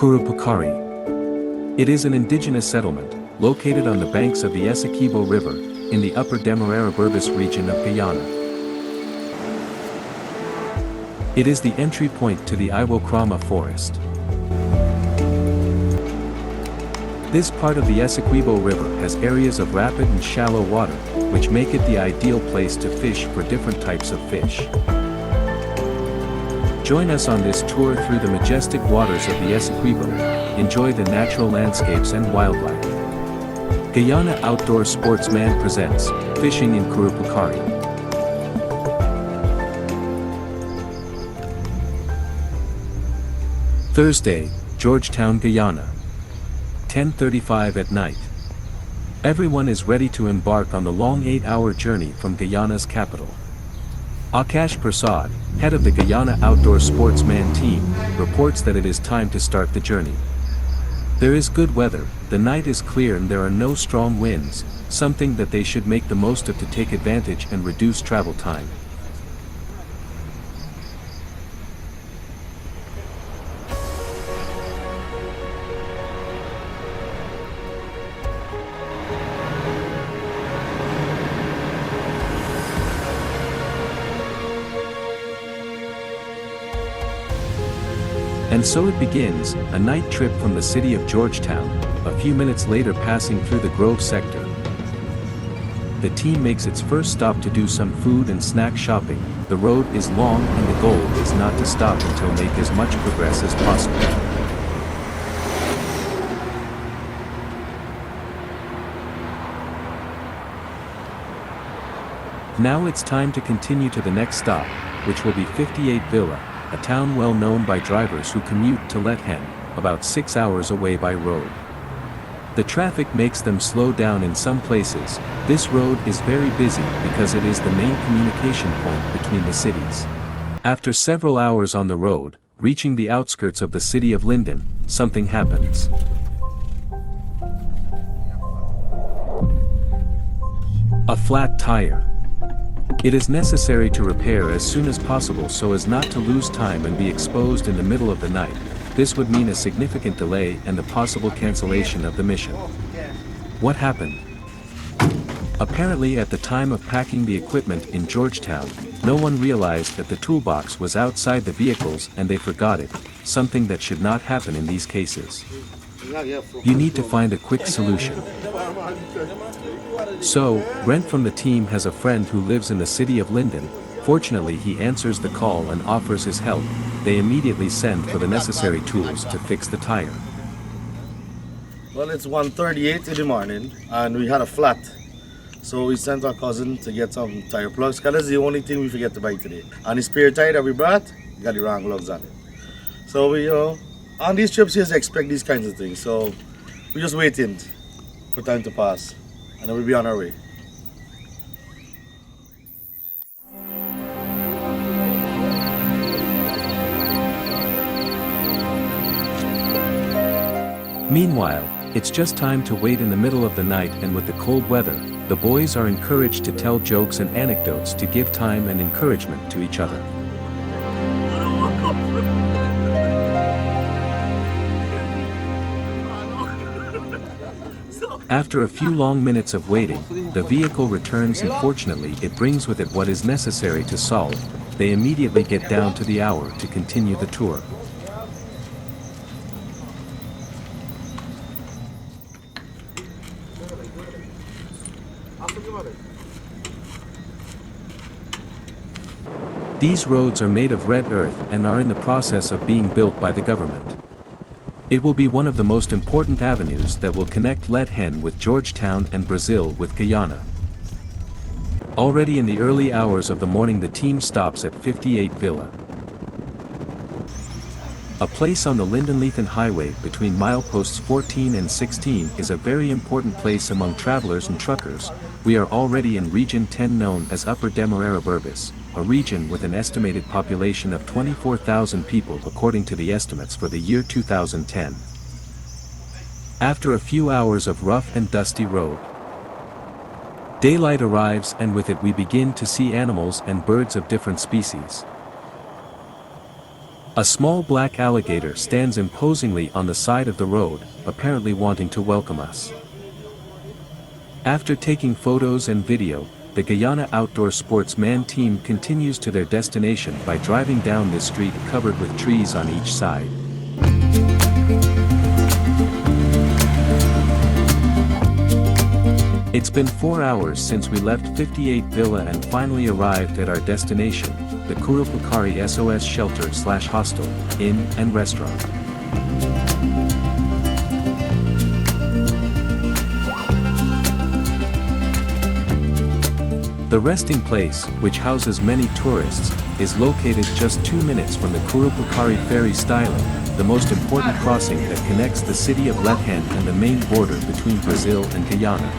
Kurupukari. It is an indigenous settlement, located on the banks of the Essequibo River, in the upper Demerara-Burbis region of Guyana. It is the entry point to the Iwokrama forest. This part of the Essequibo River has areas of rapid and shallow water, which make it the ideal place to fish for different types of fish. Join us on this tour through the majestic waters of the Essequibo. Enjoy the natural landscapes and wildlife. Guyana Outdoor Sportsman presents Fishing in Kurupukari. Thursday, Georgetown, Guyana. 10:35 at night. Everyone is ready to embark on the long 8-hour journey from Guyana's capital. Akash Prasad, head of the Guyana Outdoor Sportsman team, reports that it is time to start the journey. There is good weather, the night is clear and there are no strong winds, something that they should make the most of to take advantage and reduce travel time. And so it begins, a night trip from the city of Georgetown, a few minutes later passing through the Grove sector. The team makes its first stop to do some food and snack shopping. The road is long and the goal is not to stop until make as much progress as possible. Now it's time to continue to the next stop, which will be 58 Villa, a town well known by drivers who commute to Lethen, about 6 hours away by road. The traffic makes them slow down in some places. This road is very busy because it is the main communication point between the cities. After several hours on the road, reaching the outskirts of the city of Linden, something happens. A flat tire. It is necessary to repair as soon as possible so as not to lose time and be exposed in the middle of the night. This would mean a significant delay and the possible cancellation of the mission. What happened? Apparently at the time of packing the equipment in Georgetown, no one realized that the toolbox was outside the vehicles and they forgot it, something that should not happen in these cases. You need to find a quick solution. So, Brent from the team has a friend who lives in the city of Linden. Fortunately he answers the call and offers his help. They immediately send for the necessary tools to fix the tire. Well, it's 1:38 in the morning and we had a flat. So we sent our cousin to get some tire plugs because that's the only thing we forget to buy today. And the spare tire that we brought, got the wrong lugs on it. So we, on these trips here, expect these kinds of things. So we're just waiting for time to pass and then we'll be on our way. Meanwhile, it's just time to wait in the middle of the night, and with the cold weather, the boys are encouraged to tell jokes and anecdotes to give time and encouragement to each other. After a few long minutes of waiting, the vehicle returns and fortunately it brings with it what is necessary to solve. They immediately get down to the hour to continue the tour. These roads are made of red earth and are in the process of being built by the government. It will be one of the most important avenues that will connect Lethen with Georgetown and Brazil with Guyana. Already in the early hours of the morning the team stops at 58 Villa. A place on the Linden-Lethen highway between mileposts 14 and 16 is a very important place among travelers and truckers. We are already in Region 10 known as Upper Demerara-Burbis, a region with an estimated population of 24,000 people according to the estimates for the year 2010. After a few hours of rough and dusty road, daylight arrives and with it we begin to see animals and birds of different species. A small black alligator stands imposingly on the side of the road, apparently wanting to welcome us. After taking photos and video, the Guyana Outdoor Sportsman team continues to their destination by driving down this street covered with trees on each side. It's been 4 hours since we left 58 Villa and finally arrived at our destination, the Kurupukari SOS Shelter/Hostel, Inn and Restaurant. The resting place, which houses many tourists, is located just 2 minutes from the Kurupukari ferry styling, the most important crossing that connects the city of Lethen and the main border between Brazil and Guyana.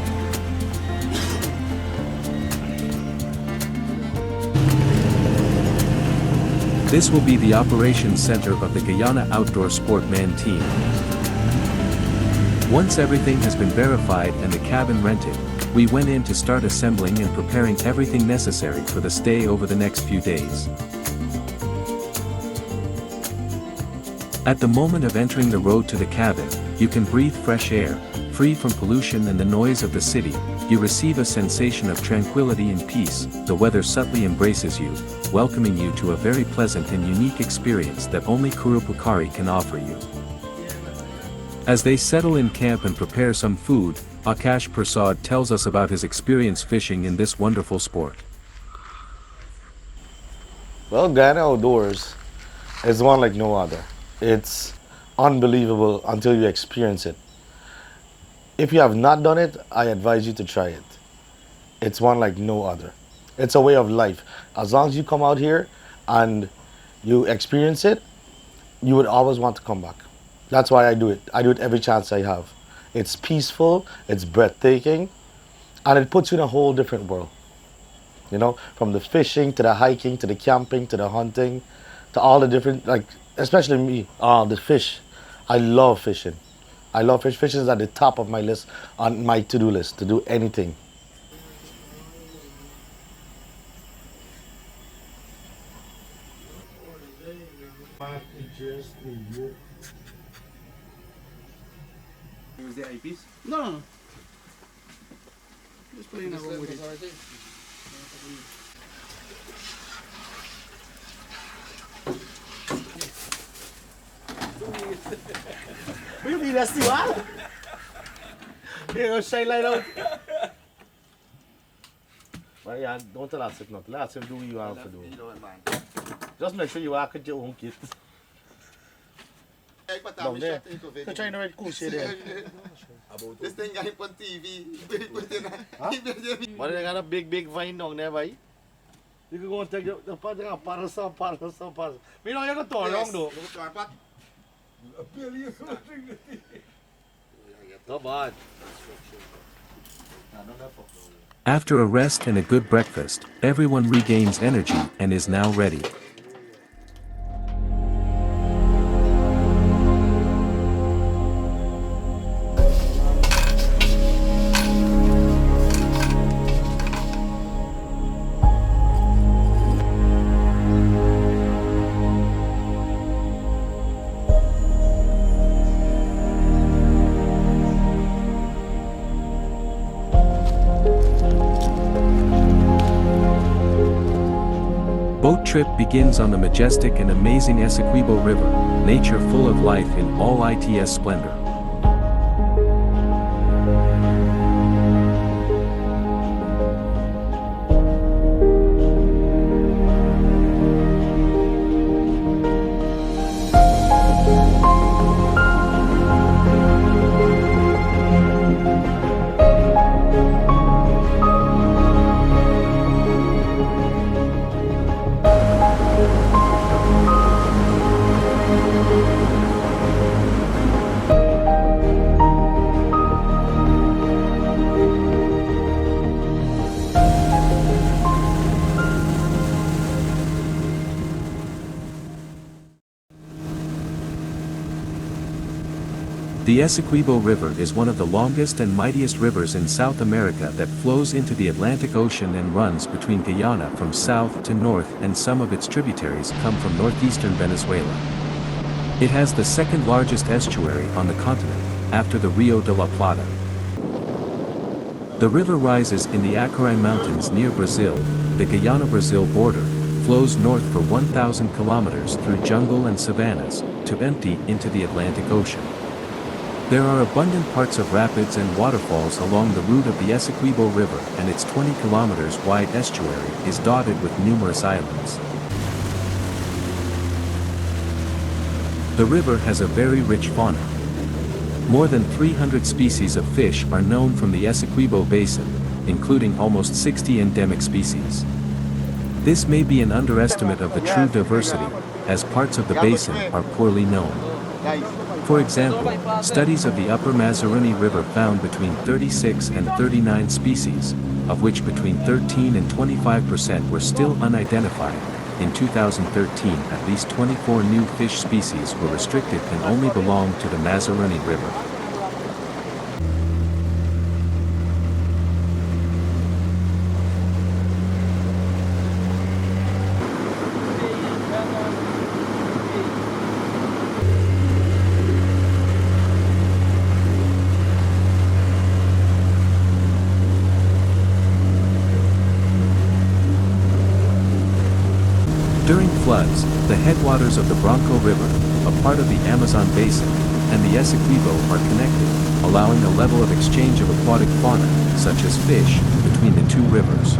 This will be the operations center of the Guyana Outdoor Sportman team. Once everything has been verified and the cabin rented, we went in to start assembling and preparing everything necessary for the stay over the next few days. At the moment of entering the road to the cabin, you can breathe fresh air, free from pollution and the noise of the city. You receive a sensation of tranquility and peace. The weather subtly embraces you, welcoming you to a very pleasant and unique experience that only Kurupukari can offer you. As they settle in camp and prepare some food, Akash Prasad tells us about his experience fishing in this wonderful sport. Well, Guyana Outdoors is one like no other. It's unbelievable until you experience it. If you have not done it, I advise you to try it. It's one like no other. It's a way of life. As long as you come out here and you experience it, you would always want to come back. That's why I do it. I do it every chance I have. It's peaceful, it's breathtaking, and it puts you in a whole different world. You know, from the fishing, to the hiking, to the camping, to the hunting, to all the different, like, especially me, the fish. I love fishing. I love fish. Fishing is at the top of my list, on my to-do list, to do anything. Use the eyepiece? No. Just playing around with it. Will be that's the one. Here go shine light out. Well, yeah, don't tell us nothing. Let him do what you want to do. Just make sure you walk with your own kit. Down there. You're trying to write cool shit there. This thing guy on TV. But they got a big vine down there, boy. You can go and take the parasol. Me know you can turn wrong though. Not bad. After a rest and a good breakfast, everyone regains energy and is now ready. Boat trip begins on the majestic and amazing Essequibo River, nature full of life in all its splendor. The Essequibo River is one of the longest and mightiest rivers in South America that flows into the Atlantic Ocean and runs between Guyana from south to north, and some of its tributaries come from northeastern Venezuela. It has the second largest estuary on the continent, after the Rio de la Plata. The river rises in the Acaray Mountains near Brazil, the Guyana-Brazil border, flows north for 1,000 kilometers through jungle and savannas, to empty into the Atlantic Ocean. There are abundant parts of rapids and waterfalls along the route of the Essequibo River, and its 20 kilometers wide estuary is dotted with numerous islands. The river has a very rich fauna. More than 300 species of fish are known from the Essequibo Basin, including almost 60 endemic species. This may be an underestimate of the true diversity, as parts of the basin are poorly known. For example, studies of the upper Mazaruni River found between 36 and 39 species, of which between 13 and 25% were still unidentified. In 2013, at least 24 new fish species were restricted and only belong to the Mazaruni River. During floods, the headwaters of the Branco River, a part of the Amazon Basin, and the Essequibo are connected, allowing a level of exchange of aquatic fauna, such as fish, between the two rivers.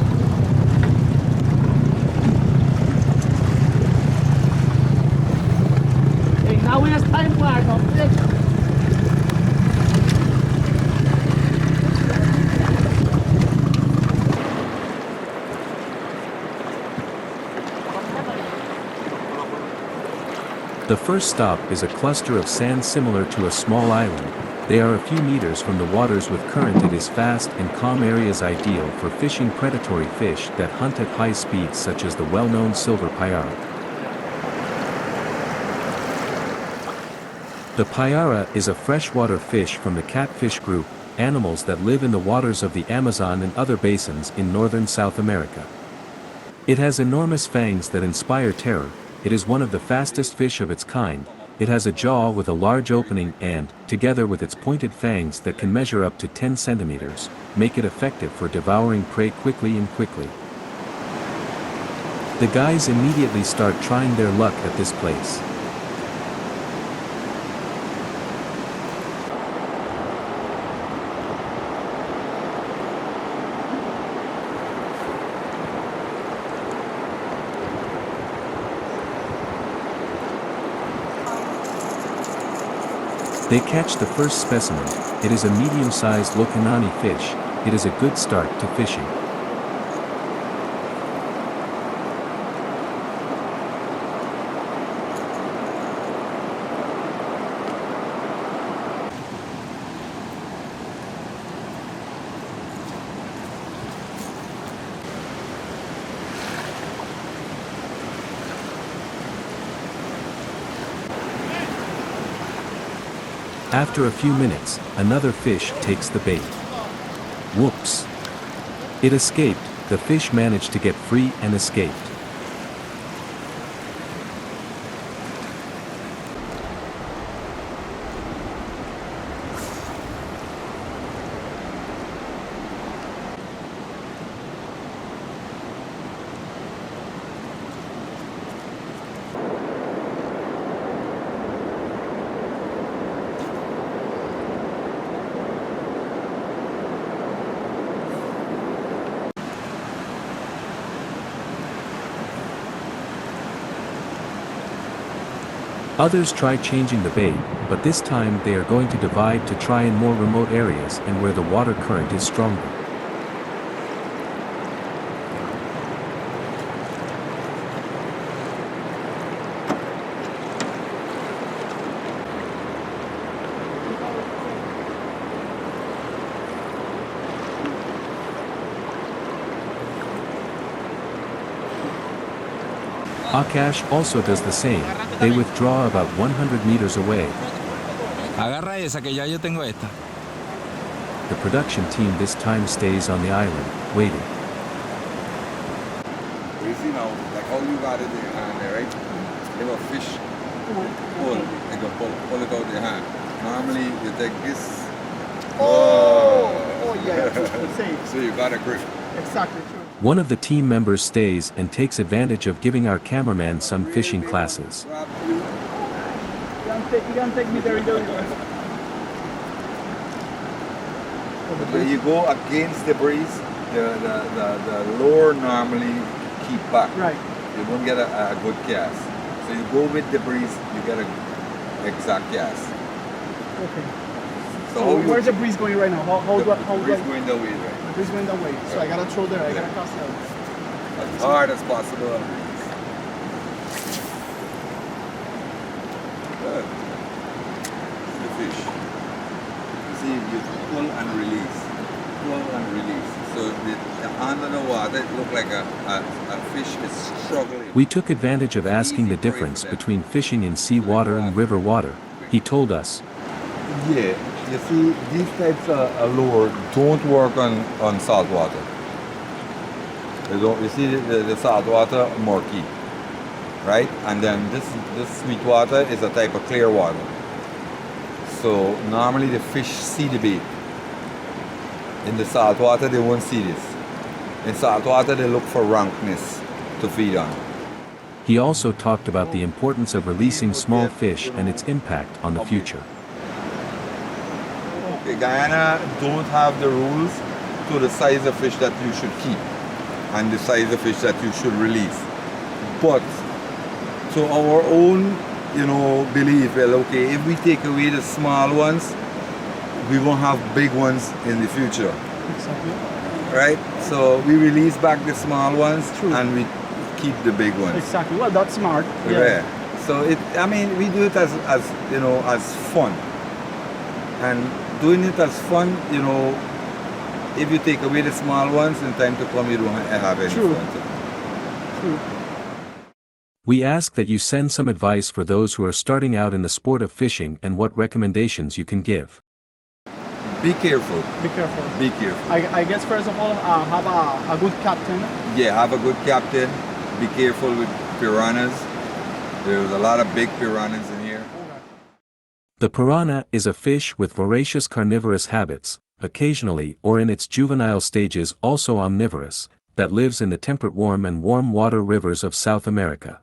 The first stop is a cluster of sand similar to a small island. They are a few meters from the waters with current. It is fast and calm areas ideal for fishing predatory fish that hunt at high speeds, such as the well-known silver payara. The payara is a freshwater fish from the catfish group, animals that live in the waters of the Amazon and other basins in northern South America. It has enormous fangs that inspire terror. It is one of the fastest fish of its kind. It has a jaw with a large opening and, together with its pointed fangs that can measure up to 10 centimeters, make it effective for devouring prey quickly. The guys immediately start trying their luck at this place. They catch the first specimen. It is a medium-sized Lokanani fish. It is a good start to fishing. After a few minutes, another fish takes the bait. Whoops! It escaped. The fish managed to get free and escaped. Others try changing the bait, but this time they are going to divide to try in more remote areas and where the water current is stronger. Akash also does the same. They withdraw about 100 meters away. Agarra esa que ya yo tengo esta. The production team this time stays on the island, waiting. You see now, like how you got it in your hand there, right? They have a fish pull, they can pull it out of your hand. Normally you take this. Oh yeah, it's safe. So you got a grip. Exactly true. One of the team members stays and takes advantage of giving our cameraman some fishing classes. You can't take me there in the river. When you go against the breeze, the lure normally keep back. Right. You don't get a good cast. So you go with the breeze, you get a exact cast. Okay. So where's the breeze going right now? How do I? the breeze going that way, right? The breeze going that way. So I gotta throw there. I gotta cast out. As hard as possible on breeze. Good. The fish. You see, you pull and release. Pull and release. So the under the water, it looks like a fish is struggling. We took advantage of asking the difference between fishing in seawater and river water. He told us, Yeah, you see, these types of lure don't work on salt water. They don't. You see, the salt water murky, right? And then this sweet water is a type of clear water. So normally the fish see the bait. In the salt water, they won't see this. In salt water, they look for rankness to feed on. he also talked about the importance of releasing small fish and its impact on the future. Okay, Guyana don't have the rules to the size of fish that you should keep and the size of fish that you should release. But to our own, belief, well, okay, if we take away the small ones, we won't have big ones in the future. Exactly. Right? So we release back the small ones True. and we keep the big ones. Exactly. Well, that's smart. Yeah. So we do it as fun. And doing it as fun, if you take away the small ones, in time to come you don't have any True. fun. True. We ask that you send some advice for those who are starting out in the sport of fishing and what recommendations you can give. Be careful. Be careful. Be careful. I guess first of all, have a good captain. Yeah, have a good captain. Be careful with piranhas. There's a lot of big piranhas in here. The piranha is a fish with voracious carnivorous habits, occasionally or in its juvenile stages also omnivorous, that lives in the temperate warm and warm water rivers of South America.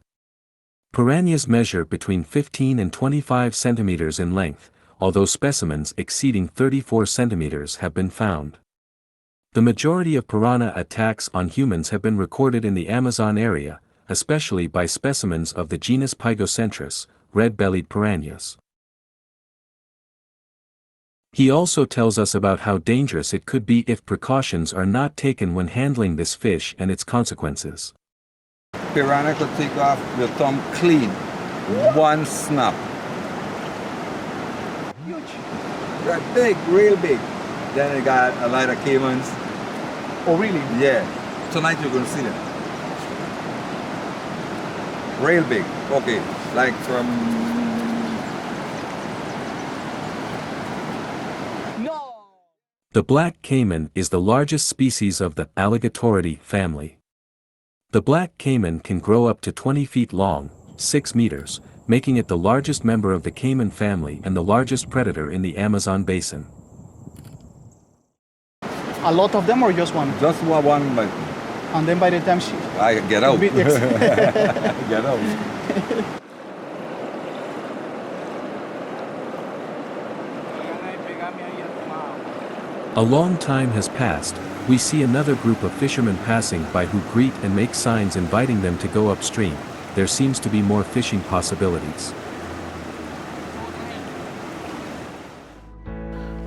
Piranhas measure between 15 and 25 centimeters in length, although specimens exceeding 34 centimeters have been found. The majority of piranha attacks on humans have been recorded in the Amazon area, especially by specimens of the genus Pygocentris, red-bellied piranhas. He also tells us about how dangerous it could be if precautions are not taken when handling this fish and its consequences. Piranha could take off your thumb clean. One snap. Huge. They're big, real big. Then they got a lot of caimans. Oh, really? Yeah. Tonight you're going to see them. Real big. Okay. Like from... No. The black caiman is the largest species of the Alligatoridae family. The black caiman can grow up to 20 feet long, 6 meters, making it the largest member of the caiman family and the largest predator in the Amazon basin. A lot of them or just one? Just one, but And then by the time she... I get out. Get Get out. A long time has passed. We see another group of fishermen passing by who greet and make signs inviting them to go upstream. There seems to be more fishing possibilities.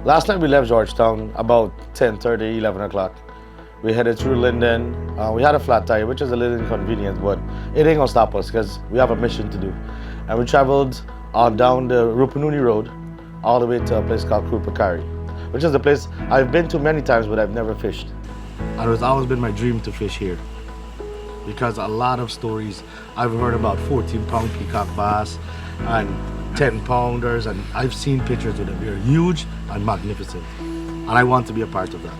Last night we left Georgetown about 10:30, 11 o'clock. We headed through Linden. We had a flat tire, which is a little inconvenient, but it ain't gonna stop us because we have a mission to do. And we traveled down the Kurupukari Road all the way to a place called Kurupukari, which is a place I've been to many times, but I've never fished. And it's always been my dream to fish here because a lot of stories I've heard about 14-pound peacock bass and 10-pounders, and I've seen pictures of them. They're huge and magnificent, and I want to be a part of that.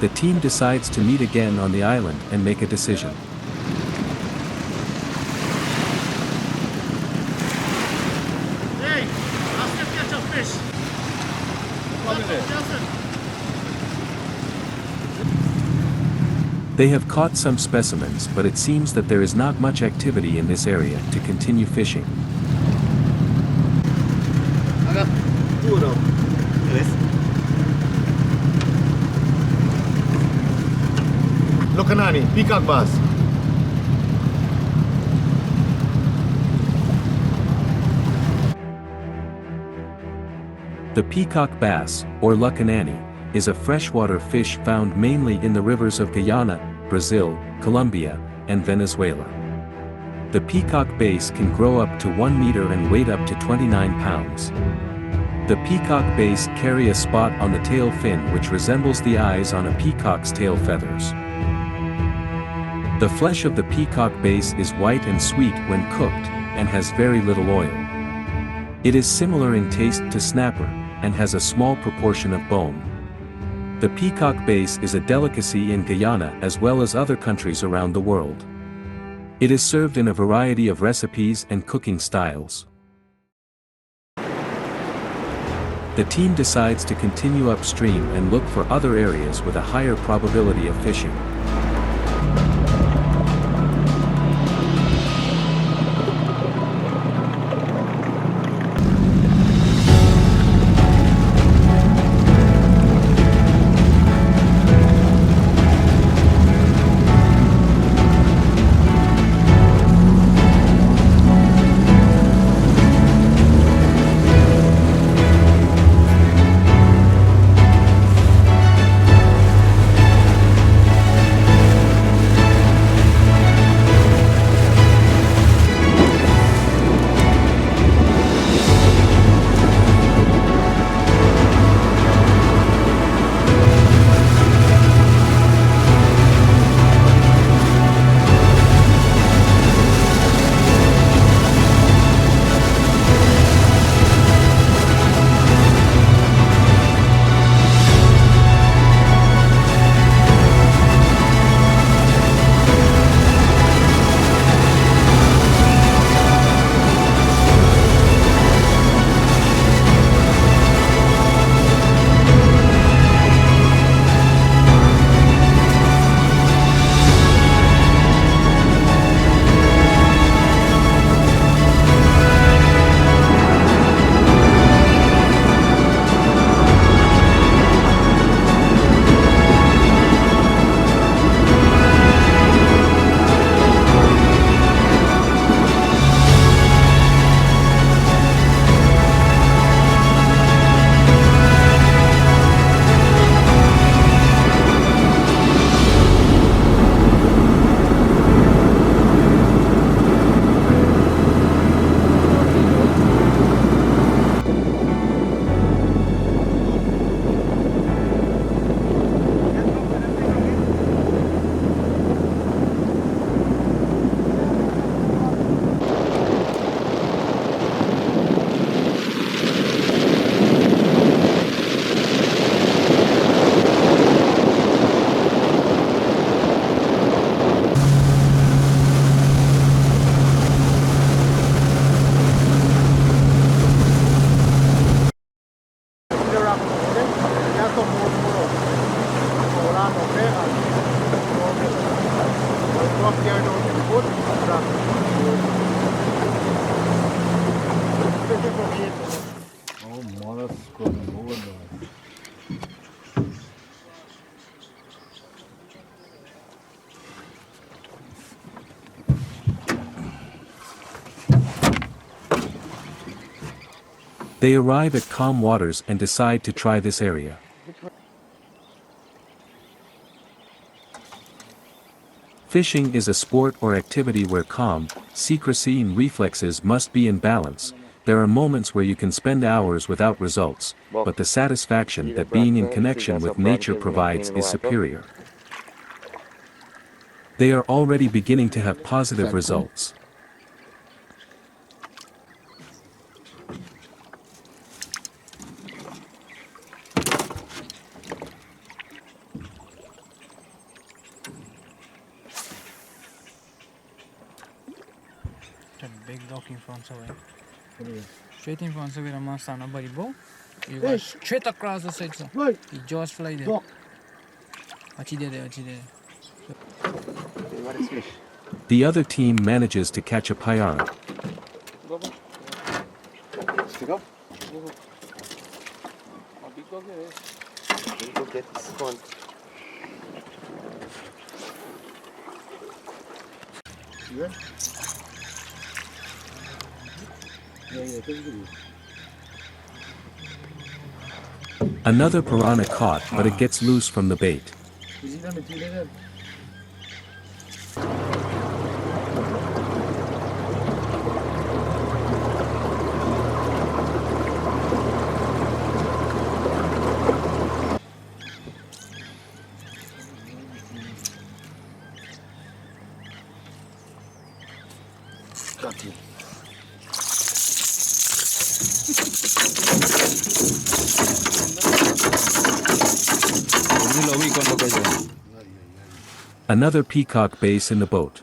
The team decides to meet again on the island and make a decision. Hey, let's get a fish. They have caught some specimens, but it seems that there is not much activity in this area to continue fishing. I got 2 of them. Yes. Look, Anani, peacock bass. The peacock bass, or lukanani, is a freshwater fish found mainly in the rivers of Guyana, Brazil, Colombia, and Venezuela. The peacock bass can grow up to 1 meter and weight up to 29 pounds. The peacock bass carry a spot on the tail fin which resembles the eyes on a peacock's tail feathers. The flesh of the peacock bass is white and sweet when cooked, and has very little oil. It is similar in taste to snapper, and has a small proportion of bone. The peacock bass is a delicacy in Guyana as well as other countries around the world. It is served in a variety of recipes and cooking styles. The team decides to continue upstream and look for other areas with a higher probability of fishing. They arrive at calm waters and decide to try this area. Fishing is a sport or activity where calm, secrecy and reflexes must be in balance. There are moments where you can spend hours without results, but the satisfaction that being in connection with nature provides is superior. They are already beginning to have positive results. That big dock in front of it. Straight in front of it, a man stand up by the boat. You go straight across the side, so. Right. He just fly there. Dock. Watch it there, watch it there. The other team manages to catch a payara. Stick up. Go get this one. Yeah. Another piranha caught, but it gets loose from the bait. Got you. Yo lo vi cuando cayó. Another peacock base in the boat.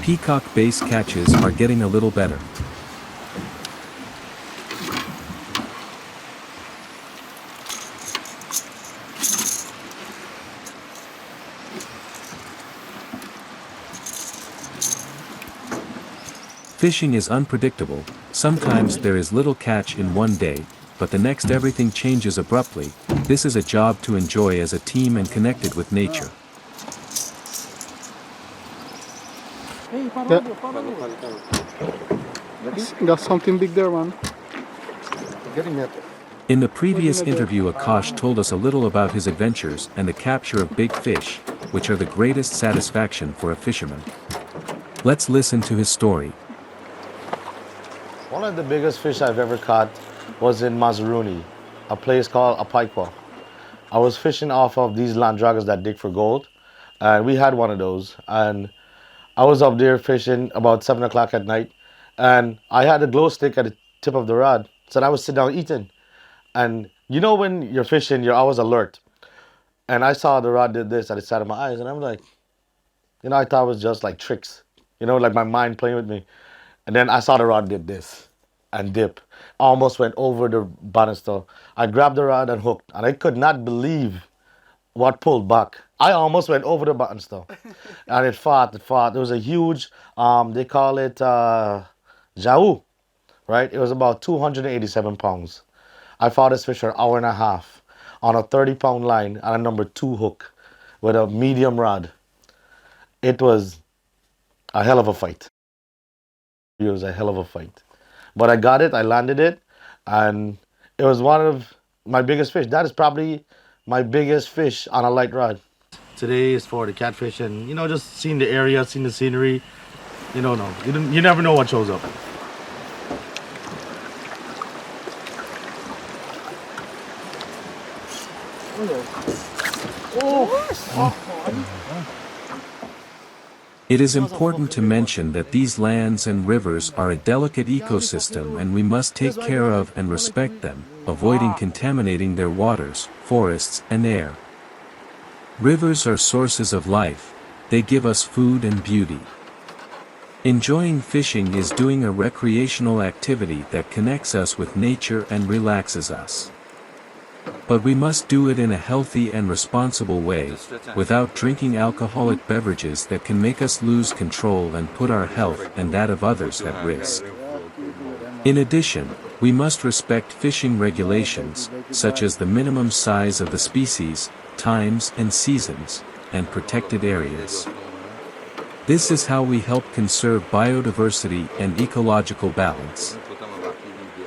Peacock base catches are getting a little better. Fishing is unpredictable. Sometimes there is little catch in one day, but the next everything changes abruptly. This is a job to enjoy as a team and connected with nature. Got something big there, man. Getting it. In the previous interview, Akash told us a little about his adventures and the capture of big fish, which are the greatest satisfaction for a fisherman. Let's listen to his story. One of the biggest fish I've ever caught was in Mazaruni, a place called Apaikwa. I was fishing off of these land draggers that dig for gold, and we had one of those. And I was up there fishing about 7 o'clock at night, and I had a glow stick at the tip of the rod, so I was sitting down eating. And you know when you're fishing, you're always alert. And I saw the rod did this at the side of my eyes, and I'm like, I thought it was just like tricks, like my mind playing with me. And then I saw the rod did this and dip. Almost went over the banister. I grabbed the rod and hooked, and I could not believe what pulled back. I almost went over the banister, and it fought. It was a huge, they call it jau, right? It was about 287 pounds. I fought this fish for an hour and a half on a 30-pound line and a number 2 hook with a medium rod. It was a hell of a fight. It was a hell of a fight. But I got it, I landed it, and it was one of my biggest fish. That is probably my biggest fish on a light rod. Today is for the catfish and, just seeing the area, seeing the scenery. You don't know. You never know what shows up. It is important to mention that these lands and rivers are a delicate ecosystem and we must take care of and respect them, avoiding contaminating their waters, forests, and air. Rivers are sources of life, they give us food and beauty. Enjoying fishing is doing a recreational activity that connects us with nature and relaxes us. But we must do it in a healthy and responsible way, without drinking alcoholic beverages that can make us lose control and put our health and that of others at risk. In addition, we must respect fishing regulations, such as the minimum size of the species, times and seasons, and protected areas. This is how we help conserve biodiversity and ecological balance.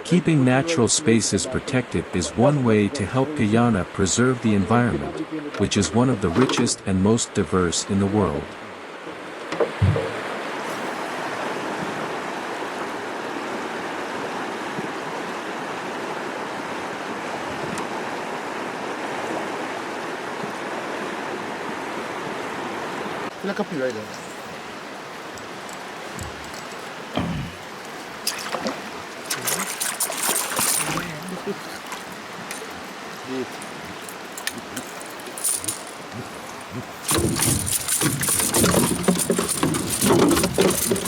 Keeping natural spaces protected is one way to help Guyana preserve the environment, which is one of the richest and most diverse in the world. Feel like a pea right there.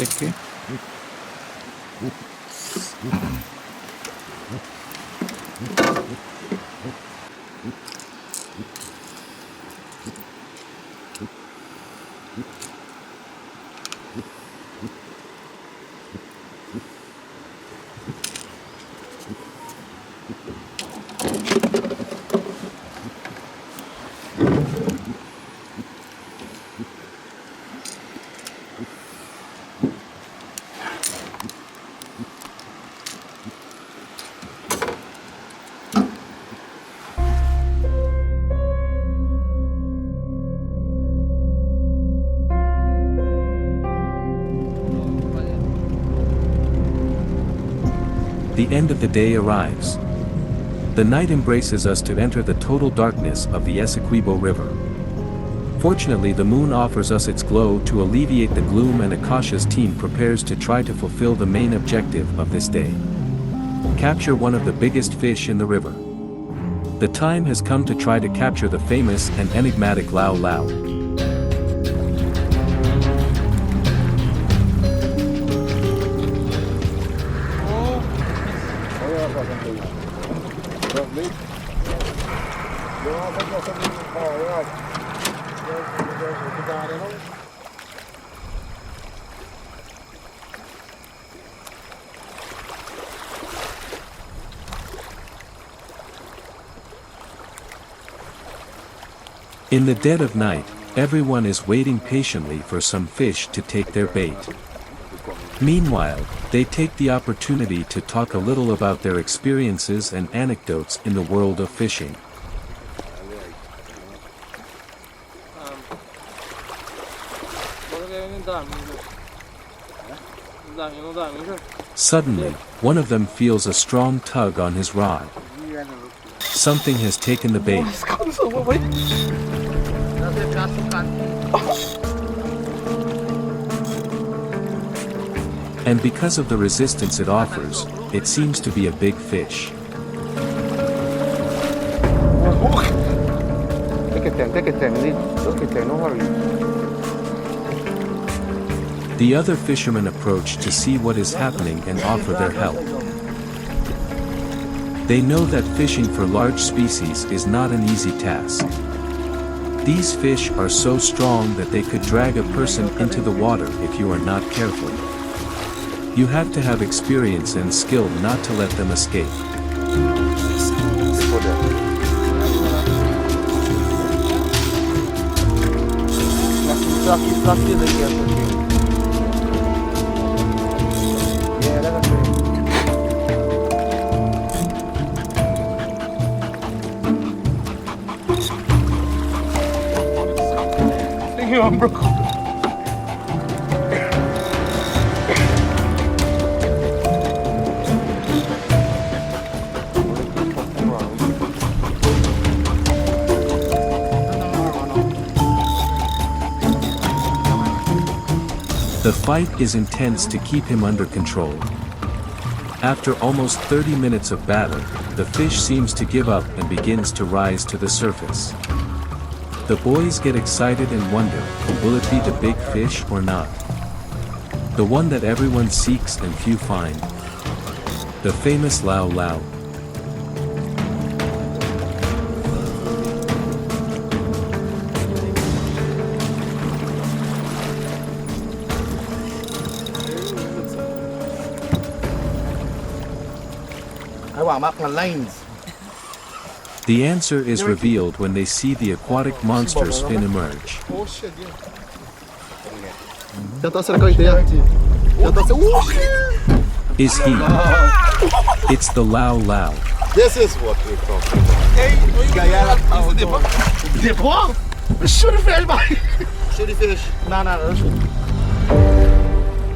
Okay. The end of the day arrives. The night embraces us to enter the total darkness of the Essequibo River. Fortunately, the moon offers us its glow to alleviate the gloom, and a cautious team prepares to try to fulfill the main objective of this day. Capture one of the biggest fish in the river. The time has come to try to capture the famous and enigmatic Lau Lau. In the dead of night, everyone is waiting patiently for some fish to take their bait. Meanwhile, they take the opportunity to talk a little about their experiences and anecdotes in the world of fishing. Suddenly, one of them feels a strong tug on his rod. Something has taken the bait. And because of the resistance it offers, it seems to be a big fish. The other fishermen approach to see what is happening and offer their help. They know that fishing for large species is not an easy task. These fish are so strong that they could drag a person into the water if you are not careful. You have to have experience and skill not to let them escape. The fight is intense to keep him under control. After almost 30 minutes of battle, the fish seems to give up and begins to rise to the surface. The boys get excited and wonder, will it be the big fish or not? The one that everyone seeks and few find. The famous Lau Lau. I want map and lines. The answer is revealed when they see the aquatic monster's fin emerge. Oh shit, yeah. Is he? It's the Lau Lau. This is what we're talking about. Guyana. Dip what? Shoot the fish, man. Shoot the fish. No.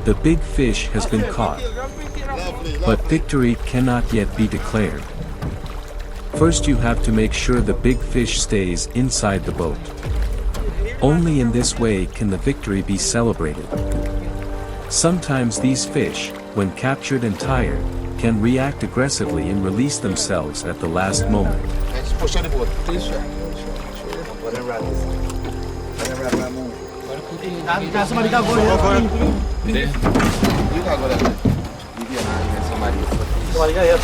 The big fish has been caught, but victory cannot yet be declared. First you have to make sure the big fish stays inside the boat. Only in this way can the victory be celebrated. Sometimes these fish, when captured and tired, can react aggressively and release themselves at the last moment. Push on the boat. Somebody got go here. You can go there. Somebody got here.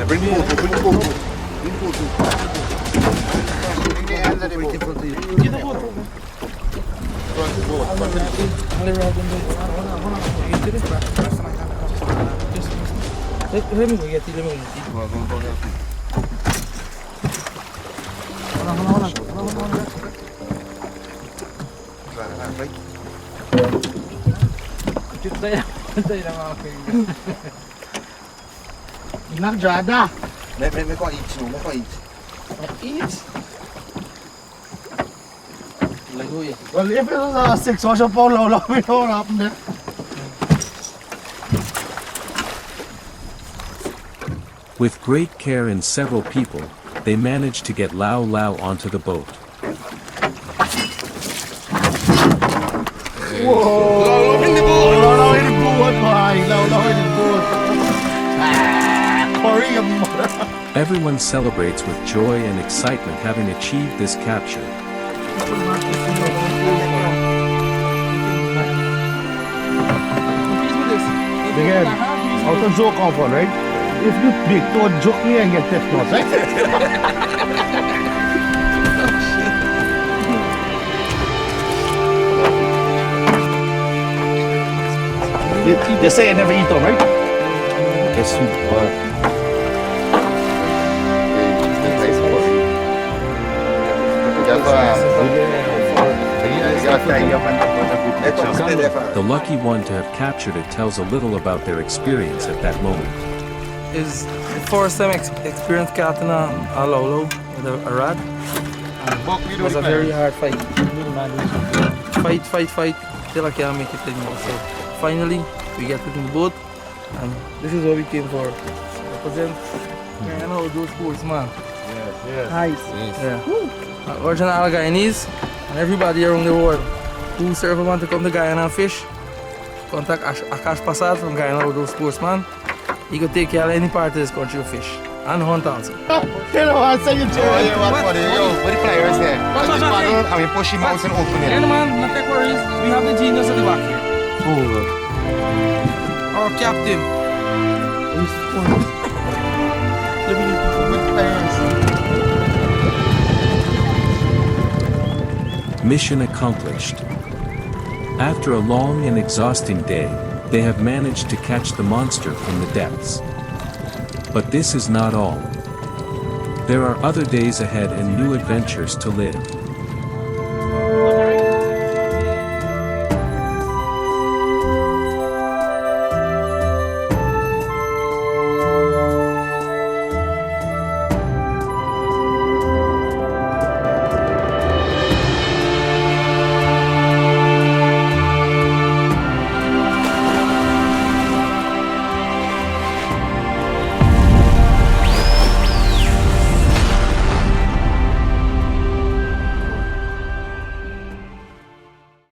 Bring the boat. Bring the boat. Get the boat. Let me go get it. Nagdrada. Me ko eat. Eat? Well, if it was a 6 or so pound, Lau Lau, we know what happened there. With great care and several people, they managed to get Lau Lau onto the boat. Whoa! Lau Lau in the boat! Lau Lau in the boat, boy! Lau Lau in the boat! Korean. Everyone celebrates with joy and excitement having achieved this capture. Again, how to joke off on, right? If you big, don't joke me and get that cross, right? They say I never eat them, right? Yes, you The lucky one to have captured it tells a little about their experience at that moment. Is the first time experience catching a Lau Lau with a rod. It was a very hard fight. Fight till I can't make it anymore. So finally we get it in the boat, and this is what we came for. Represent Guyana those sportsmen. Yes. Nice. Yeah. Original Guyanese and everybody around the world who ever want to come to Guyana and fish, contact Akash Passad from Guyana those sportsmen. He could take care of any part of this country of fish and hunt also. Hello, I say you too. What the players there? I mean, push him out and open it. Yeah, man, not take worries. We have the genius at the back here. Our captain. Mission accomplished. After a long and exhausting day, they have managed to catch the monster from the depths. But this is not all. There are other days ahead and new adventures to live.